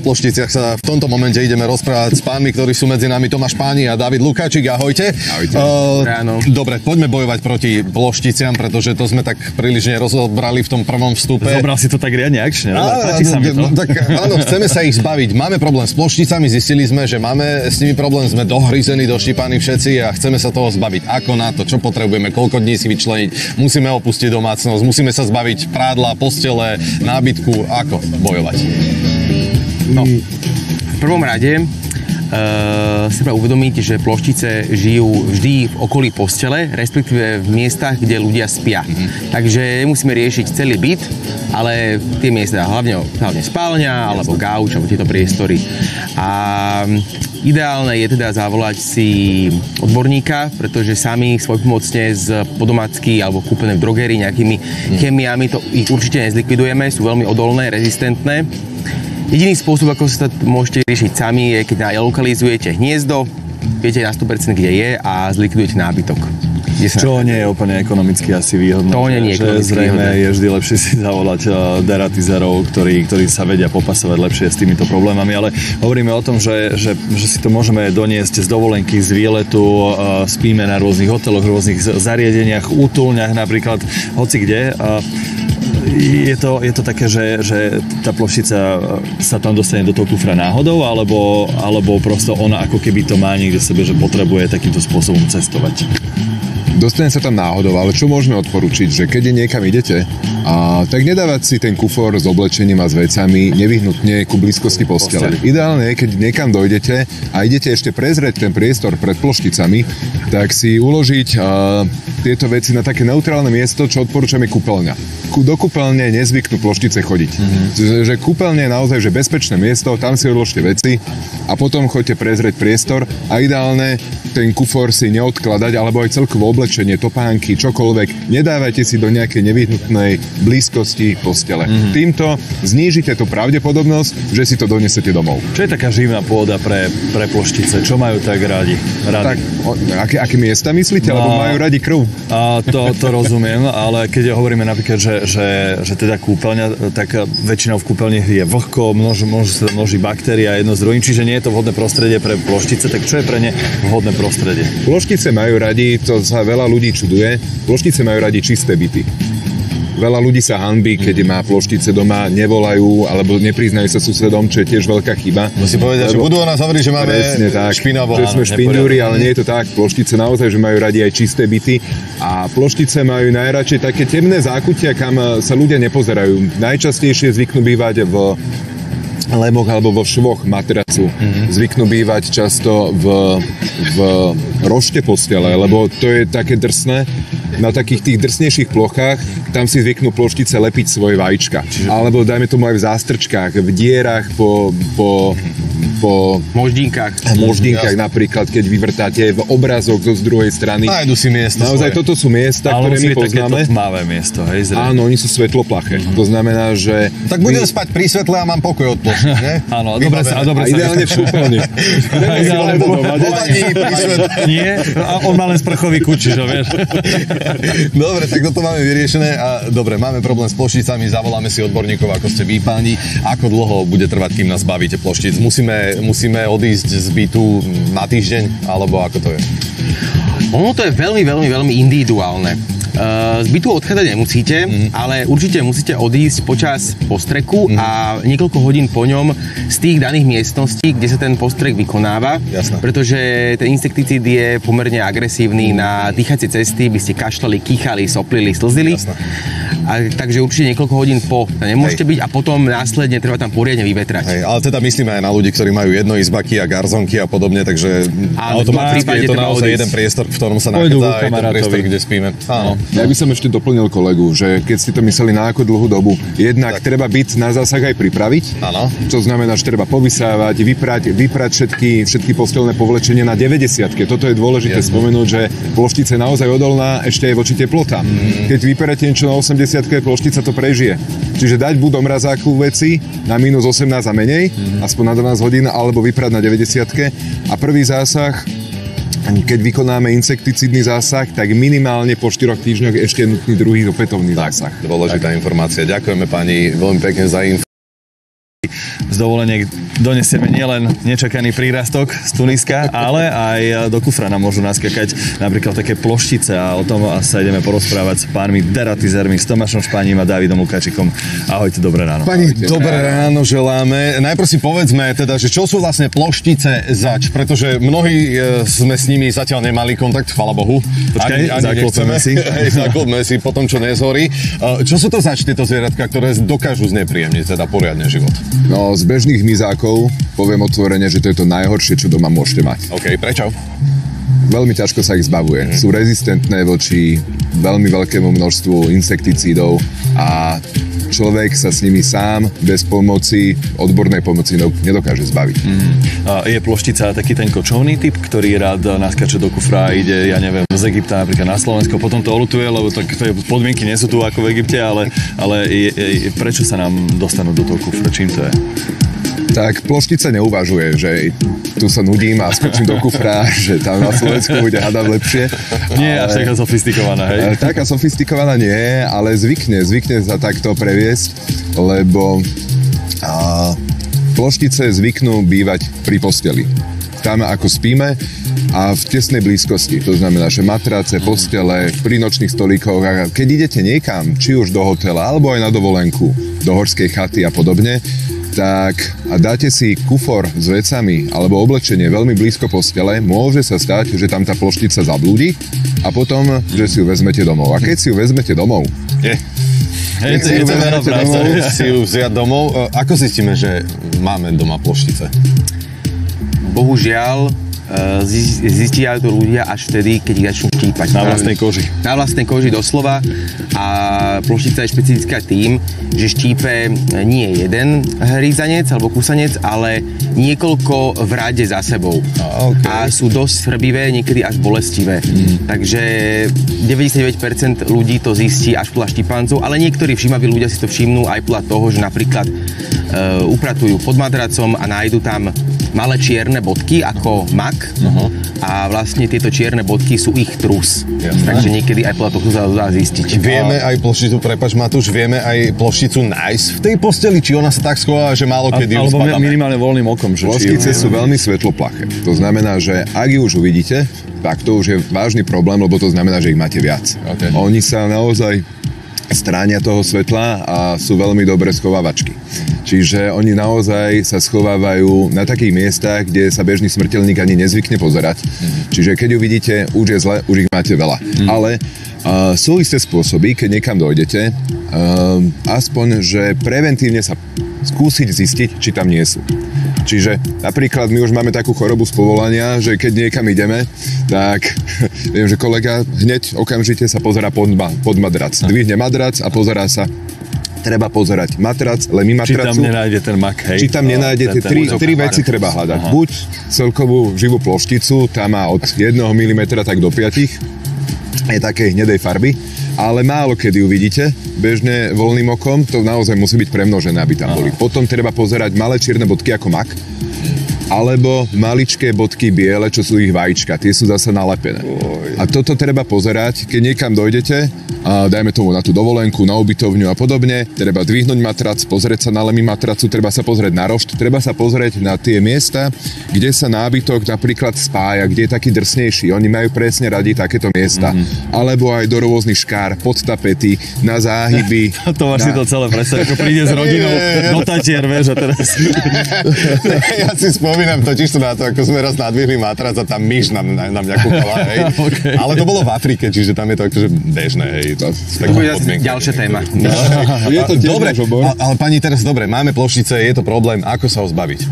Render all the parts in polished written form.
o plošticiach sa v tomto momente ideme rozprávať s pánmi, ktorí sú medzi nami, Tomáš Páni a David Lukáčik. Ahojte. Ahojte. Dobre, poďme bojovať proti plošticiam, pretože to sme tak príliš nerozobrali v tom prvom vstupe. Zobral si to tak riadne akčne, páči sa mi to. Tak áno, chceme sa ich zbaviť. Máme problém s plošticami, zistili sme, že máme s nimi problém, sme dohryzení, doštípaní všetci a chceme sa toho zbaviť. Ako na to, čo potrebujeme, koľko dní si vyčleniť, musíme opustiť domácnosť, musíme sa zbaviť prádla, postele, nábytku, ako bojovať. No, v prvom rade si treba uvedomiť, že ploštice žijú vždy v okolí postele, respektíve v miestach, kde ľudia spia. Takže musíme riešiť celý byt, ale tie miesta, hlavne spálňa, alebo gauč, alebo tieto priestory. A ideálne je teda zavolať si odborníka, pretože sami svojpomocne z podomácky alebo kúpené v drogérii nejakými chemiami to ich určite nezlikvidujeme, sú veľmi odolné, rezistentné. Jediný spôsob, ako sa to môžete riešiť sami, je, keď lokalizujete hniezdo, viete na 100% kde je a zlikvidujete nábytok. Čo nie je úplne ekonomicky asi výhodné. To nie je ekonomicky zrejme výhodné. Je vždy lepšie si zavolať deratizerov, ktorí sa vedia popasovať lepšie s týmito problémami, ale hovoríme o tom, že si to môžeme doniesť z dovolenky, z výletu, spíme na rôznych hoteloch, rôznych zariadeniach, útulniach napríklad, hoci kde. Je to také, že tá ploštica sa tam dostane do toho kufra náhodou, alebo prosto ona ako keby to má niekde v sebe, že potrebuje takýmto spôsobom cestovať? Dostane sa tam náhodou, ale čo môžeme odporučiť, že keď niekam idete, tak nedávať si ten kufor s oblečením a s vecami nevyhnutne ku blízkosti postele. Ideálne je, keď niekam dojdete a idete ešte prezrieť ten priestor pred plošticami, tak si uložiť tieto veci na také neutrálne miesto, čo odporúčame kúpeľňa. Do kúpeľne nezvyknú ploštice chodiť. Že kúpeľne je naozaj že bezpečné miesto, tam si odložte veci a potom choďte prezrieť priestor a ideálne ten kufor si neodkladať, alebo aj celkovo oblečenie, topánky, čokoľvek, nedávajte si do nejakej nevyhnutnej blízkosti postele. Týmto znížite tú pravdepodobnosť, že si to donesete domov. Čo je taká živná pôda pre ploštice? Čo majú tak radi? Tak, aké miesta myslíte? Alebo majú radi krv? To rozumiem, ale keď hovoríme napríklad, že teda kúpeľňa, tak väčšinou v kúpeľni je vlhko, môžu sa množiť baktérie a jedno z druhým, čiže nie je to vhodné prostredie pre ploštice, tak čo je pre ne vhodné prostredie? Ploštice majú radi, to sa veľa ľudí čuduje, ploštice majú radi čisté byty. Veľa ľudí sa hanbí, keď má ploštice doma, nevolajú alebo nepriznajú sa susedom, čo je tiež veľká chyba. Musí povedať, že budú o nás hovoriť, že máme špinavo. Že sme špindúri, ale nie je to tak. Ploštice naozaj, že majú radi aj čisté byty a ploštice majú najradšej také temné zákutia, kam sa ľudia nepozerajú. Najčastejšie zvyknú bývať v lemoch alebo vo švoch matracu. Zvyknú bývať často v rošte postele, lebo to je také drsné. Na takých tých drsnejších plochách tam si zvyknú ploštice lepiť svoje vajíčka. Alebo dajme tomu aj v zástrčkách, v dierach, po moždinkách napríklad, keď vyvrtáte v obrazok zo druhej strany. Nájdu si miesto naozaj svoje. Toto sú miesta, ktoré my poznáme. Ale tmavé miesto, hej? Áno, oni sú svetloplaché. To znamená, že... Tak budem spať pri svetle a mám pokoj od ploštíc, nie? Áno, dobre sa. Ideálne v šúpeľni. Nie, on má len sprchový kuč, že vieš. Dobre, tak toto máme vyriešené a dobre, máme problém s plošticami, zavoláme si odborníkov, ako ste vy, páni. Ako dlho bude trvať, kým nás bavíte ploštic? Musíme odísť z bytu na týždeň, alebo ako to je? Ono to je veľmi individuálne. Z bytu odchádzať nemusíte, ale určite musíte odísť počas postreku a niekoľko hodín po ňom z tých daných miestností, kde sa ten postrek vykonáva. Jasné. Pretože ten insekticíd je pomerne agresívny na dýchacie cesty, by ste kašľali, kýchali, soplili, slzili. Jasné. Takže určite niekoľko hodín po nemôžete byť a potom následne treba tam poriadne vyvetrať. Hej, ale teda myslíme aj na ľudí, ktorí majú jednoizbaky a garzonky a podobne, takže automaticky je to naozaj jeden priestor, v ktorom sa nachádza aj ten priestor, kde spíme. Áno. Ja by som ešte doplnil kolegu, že keď ste to mysleli na ako dlhú dobu, jednak treba byt na zásah aj pripraviť. Áno. To znamená, že treba povysávať, vyprať všetky postelné povlečenie na 90-ke. Toto je dôležité spomenúť, že ploštica je naozaj odolná ešte aj voči teplotám. Keď vyperete niečo na 80-ke, ploštica to prežije. Čiže dať buď do mrazáku veci na minus 18 a menej, aspoň na 12 hodín, alebo vyprať na 90-ke. A prvý zásah, keď vykonáme insekticídny zásah, tak minimálne po 4 týždňoch ešte je nutný druhý opätovný zásah. Dôležitá informácia. Ďakujeme pani veľmi pekne za z dovoleniek donesieme nielen nečakaný prírastok z Tuniska, ale aj do kufra nám môžu naskakať napríklad také ploštice a o tom sa ideme porozprávať s pánmi deratizermi, s Tomášom Špánim a Dávidom Lukáčikom. Ahojte, dobré ráno. Pani, dobré ráno želáme. Najprv si povedzme teda, že čo sú vlastne ploštice zač, pretože mnohí sme s nimi zatiaľ nemali kontakt, chvála Bohu. Počkaj, zaklopme si po tom, čo nezhorí. Čo sú to zač, tieto zvieratka, ktoré dokážu znepríjemniť teda poriadne život? No, z bežných mizákov poviem otvorene, že to je to najhoršie, čo doma môžete mať. OK, prečo? Veľmi ťažko sa ich zbavuje. Sú rezistentné voči veľmi veľkému množstvu insekticídov a človek sa s nimi sám, bez pomoci, odbornej pomoci nedokáže zbaviť. Je ploštica taký ten kočovný typ, ktorý rád naskače do kufra a ide, ja neviem, z Egypta napríklad na Slovensko, potom to oľutuje, lebo podmienky nie sú tu ako v Egypte, ale prečo sa nám dostanú do toho kufra? Čím to je? Tak ploštica neuvažuje, že tu sa nudím a skočím do kufra, že tam na Slovensku bude hádam lepšie. Nie až taká sofistikovaná, hej? Taká sofistikovaná nie, ale zvykne sa takto previesť, lebo ploštice zvyknú bývať pri posteli. Tam ako spíme a v tesnej blízkosti. To znamená, že matrace, postele, pri nočných stolíkoch. A keď idete niekam, či už do hotela, alebo aj na dovolenku, do horskej chaty a podobne, tak a dáte si kufor s vecami alebo oblečenie veľmi blízko postele, môže sa stať, že tam tá ploštica zablúdi a potom, že si ju vezmete domov. A keď si ju vezmete domov, si ju vziať domov, ako zistíme, že máme doma ploštice? Bohužiaľ, zistia to ľudia až vtedy, keď ich začnú štípať. Na vlastnej koži. Na vlastnej koži doslova. A ploštica je špecifická tým, že štípe nie jeden hrízanec alebo kúsanec, ale niekoľko v rade za sebou. Okay. A sú dosť srbivé, niekedy až bolestivé. Takže 99% ľudí to zistí až podľa štípancov, ale niektorí všímaví ľudia si to všimnú aj podľa toho, že napríklad upratujú pod madracom a nájdu tam malé čierne bodky ako mak a vlastne tieto čierne bodky sú ich trus. Takže niekedy aj podľa toho sa dá zistiť. Vieme aj plošticu, prepáč Matúš, vieme aj plošticu nájsť v tej posteli, či ona sa tak schováva, že málo kedy ju zbadáme. Alebo minimálne voľným okom. Ploštice sú veľmi svetloplaché. To znamená, že ak ju už uvidíte, tak to už je vážny problém, lebo to znamená, že ich máte viac. Okay. Oni sa naozaj stránia toho svetla a sú veľmi dobré schovávačky. Čiže oni naozaj sa schovávajú na takých miestach, kde sa bežný smrteľník ani nezvykne pozerať. Čiže keď ju vidíte, už je zle, už ich máte veľa. Ale sú isté spôsoby, keď niekam dojdete, aspoň, že preventívne sa skúsiť zistiť, či tam nie sú. Čiže napríklad my už máme takú chorobu z povolania, že keď niekam ideme, tak viem, že kolega hneď okamžite sa pozerá pod madrac. Dvihne madrac a pozerá sa. Treba pozerať matrac, lemí matracu. Či tam nenájde ten mak, hej? Či tam nenájdete, tri veci treba hľadať. Buď celkovú živú plošticu, tá má od 1 mm tak do 5, je takej hnedej farby, ale málo kedy ju vidíte, bežne voľným okom, to naozaj musí byť premnožené, aby tam boli. Potom treba pozerať malé čierne bodky ako mak, alebo maličké bodky biele, čo sú ich vajíčka, tie sú zase nalepené. A toto treba pozerať, keď niekam dojdete, dajme tomu na tú dovolenku, na ubytovňu a podobne, treba dvihnúť matrac, pozrieť sa na lemí matracu, treba sa pozrieť na rošt, treba sa pozrieť na tie miesta, kde sa nábytok napríklad spája, kde je taký drsnejší. Oni majú presne radi takéto miesta. Alebo aj do rôznych škár, pod tapety, na záhyby. Tomáš si to celé predstav, ako príde s rodinou do Tatier, vieš, a teraz... Ja si spomínam totiž to na to, ako sme raz nadvihli matrac a tam myš na mňa kúkala, hej. Okay. Ale to bolo v Afrike, čiže tam je to akože bežné, hej. Ďalšia téma. Je to tiež dobre, náš obor. ale pani, teraz dobre, máme ploštice, je to problém, ako sa ho zbaviť?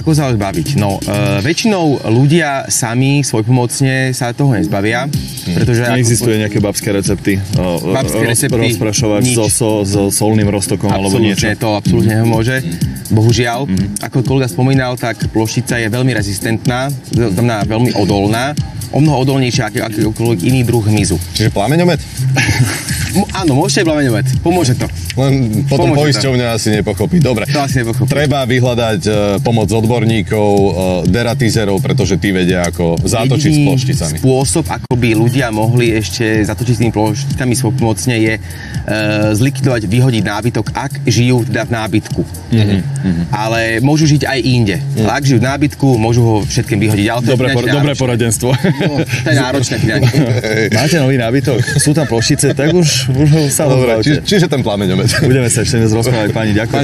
Ako sa ho zbaviť? No, väčšinou ľudia sami svojpomocne sa toho nezbavia, pretože... Neexistuje nejaké babské recepty? Rozprašovať so solným roztokom alebo niečo? Absolútne, to absolútne nemôže. Bohužiaľ, ako kolega spomínal, tak ploštica je veľmi rezistentná, znamená veľmi odolná, o mnoho odolnejšia ako akýkoľvek iný druh hmyzu. Čiže plameňomet? Áno, môžete aj plameňomet. Pomôže to. Len potom poisťovňa asi nepochopí. Dobre, To asi nepochopí. treba vyhľadať pomoc odborníkov, deratizerov, pretože tí vedia, ako zatočiť s plošticami. Spôsob, ako by ľudia mohli ešte zatočiť s tými plošticami svojpomocne je zlikvidovať, vyhodiť nábytok, ak žijú teda v nábytku. Ale môžu žiť aj inde. Ale ak žijú v nábytku, môžu ho všetkým vyhodiť. Ale to je finančne Dobré náročné. poradenstvo. No, to je náročné finančne. Máte nový nábytok? Sú tam ploštice, tak už ho sa Dobre, odbavte. čiže ten plameňomet. Budeme sa ešte dnes rozprávať, pani, ďakujem